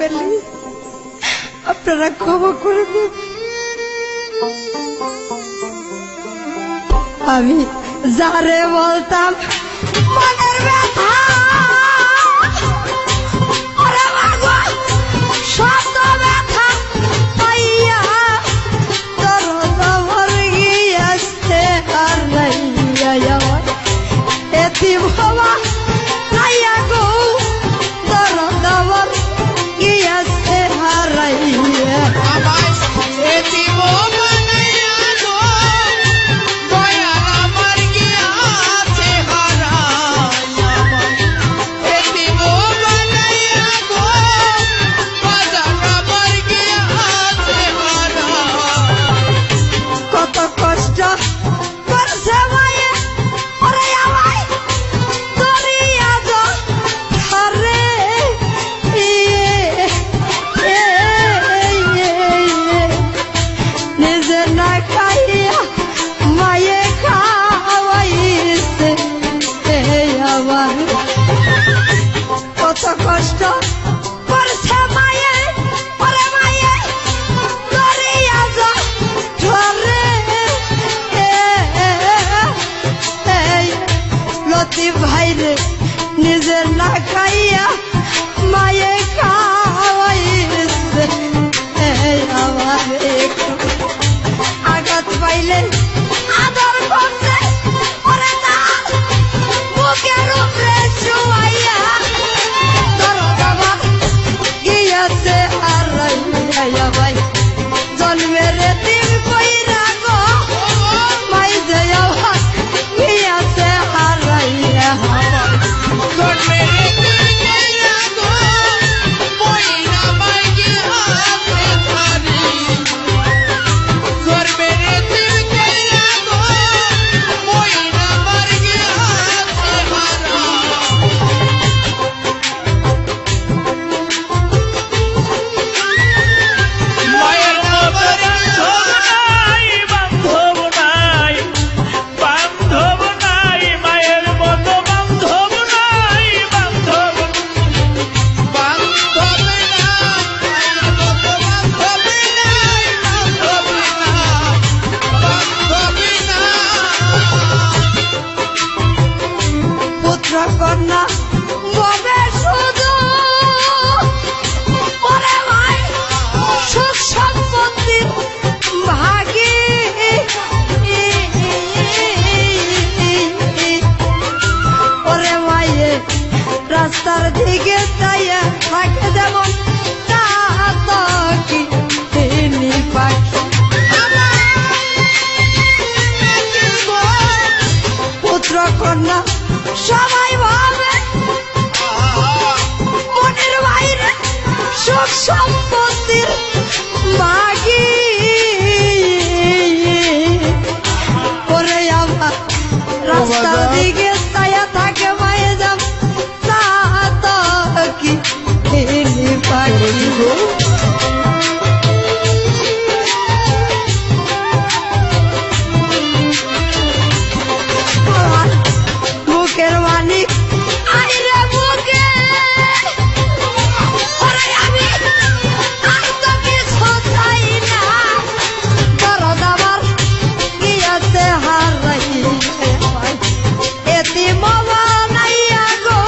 ফেলি, আপনারা ক্ষমা করে দিন। আমি যারে বলতাম মনের ব্যথা, ওরে মাগো শত ব্যথা পাইয়া দরদ আমার গিয়াছে হারাইয়া, এতিম হওয়া রাইয়া গো দরদ আমার গিয়াছে হারাইয়া। এতিম বানাইয়া গো দয়াল আমার গিয়াছে হারাইয়া, এতিম বানাইয়া গো বাজার আমার গিয়াছে হারাইয়া। কত কষ্ট করছে মায়ে, ওরে আমায় দরিয়া যা ধারে, নিজে না খাইয়া মায়ে খাওয়াইছে আমার। কত কষ্ট করছে মায়ে, ওরে মায়ে দরিয়া যা ধারে, লতিফ ভাই রে নিজে না খাইয়া মায়ে খাওয়াইছে আমার। একটু আঘাত পাইলে আদর করছে, ওরে তার বুকের উপরে শুয়াইয়া দরদ আমার গিয়াছে হারাইয়া। ভাই জন্মের দিন কইরা গো মাই যে আমার গিয়াছে হারাইয়া। জন্মের দিন কইরা গো বইরা মাই গিয়াছে হারাইয়া, জন্মের দিন কইরা গো বইরা মার গিয়াছে মায়ের মতো বান্ধব নাই, বান্ধব নাই, বান্ধব নাই, মায়ের মতো বান্ধব নাই, বান্ধব বান্ধব নাই, মায়ের মতো বান্ধব নাই, বান্ধব নাই। পুত্র কন্যা ববে শুধু, ওরে ভাই সুখ সম্পত্তির ভাগী, ওরে মায়ে রাস্তার দিকে তাইয়া থাকে যেমন তা তো কি পাখি। পুত্র কন্যা সবাই ভাবে মনের বাইরে সুখ সম্পত্তির মাগি, ওরে আমার রাস্তার দিকে তাইয়া থাকে মায়ে যাম তা তো কি পাখি। বুকের মালিক আইরে বুকে, ওরে আমি আর তো কিছু চাই না, দরদ আমার গিয়াছে হারাইয়া। এতিম বানাইয়া গো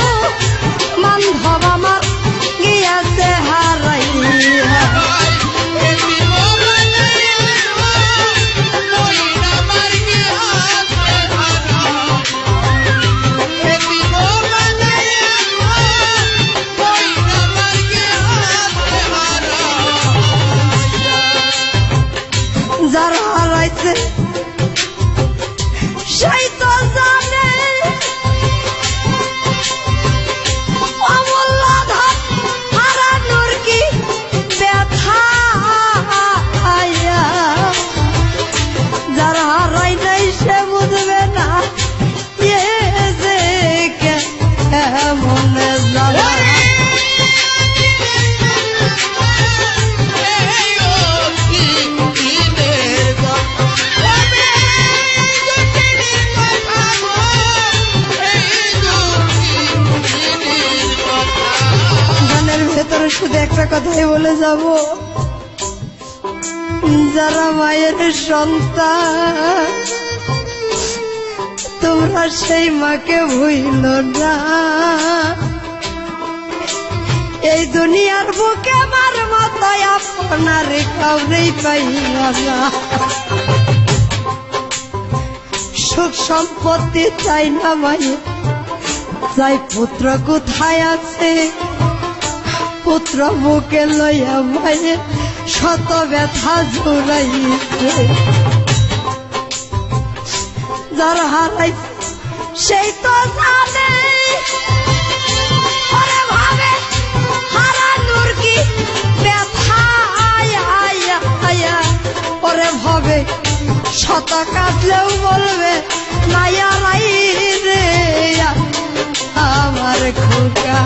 বান্ধব আমার গিয়াছে হারাইয়া। এতিম বানাইয়া গো বইরা মার গিয়াছে হারাইয়া, এতিম বানাইয়া গো বইরা মার গিয়াছে হারাইয়া। যারা হারাইছে সেই তো জানে অমূল্য ধন হারানোর কি ব্যথা। যারা হারাই নাই সে বুঝবে না এ যে কেমন জ্বালা। এই ও কি দিনের গো কথাই বলে যাব, যারা মায়ের সন্তান তোমরা সেই মাকে ভুইল না। এই দুনিয়ার বুকে আমার মতো আপনার কাউরেই পাইলাম না। সুখ সম্পত্তি চাই না মায়ের, চাই পুত্র কোথায় আছে। পুত্র বুকে লইয়া মায়ের শত ব্যথা জুড়াইছে। যার হারাই সেই তো জানে, ওরে ভাবে হারানোর কি ব্যথা। ওরে ভাবে শত কাঁদলেও বলবে মায়া রাই রে আমার খোকা।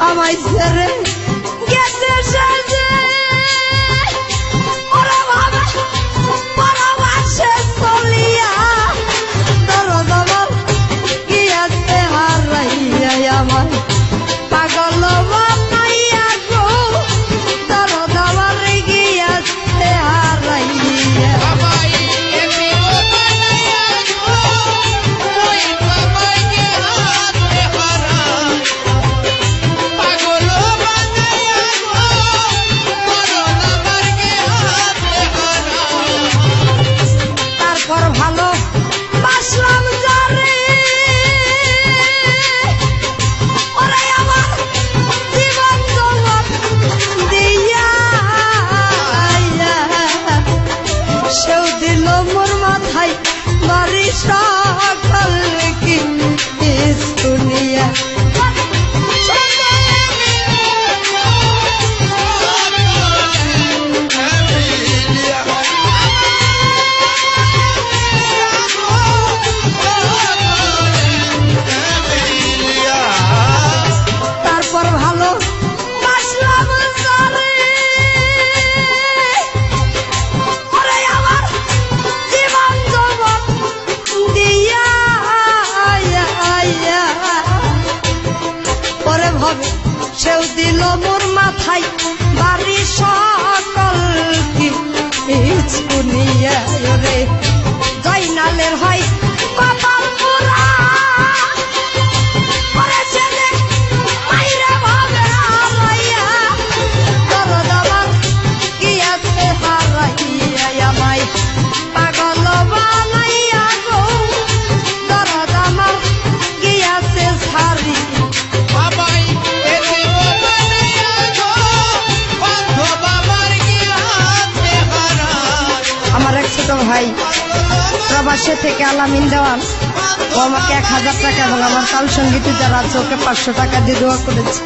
আমায় ছেড়ে গেছে সাজে, ওরা ভাবে পরবাসে চলিয়া দরদ আমার গিয়াছে হারাইয়া। আমার পাগল বানাইয়া গো দরদ আমার গিয়াছে হারাইয়া। ভালো বাসলাম যারে, ওরে আমার জীবন জগৎ দিয়া সেও দিল মোর মাথায় বাড়ি সকাল কি শুনিয়া। সেও দিল মোর মাথায় বাড়ি সকল কি শুনিয়া। রে জয়নালের হয় কপাল পুরা, ওরে ছেলে মাইরে ভাবে হারাইয়া দরদ আমার গিয়াছে হারাইয়া। আমায় পাগল বানাইয়া গো দরদ আমার গিয়াছে ছাড়ি। আমার এক ছোট ভাই প্রবাসে থেকে আলামিন দেওয়ান, ও আমাকে 1000 টাকা এবং আমার তাল সঙ্গীত যারা আছে ওকে 500 টাকা দিয়ে দোয়া করেছে।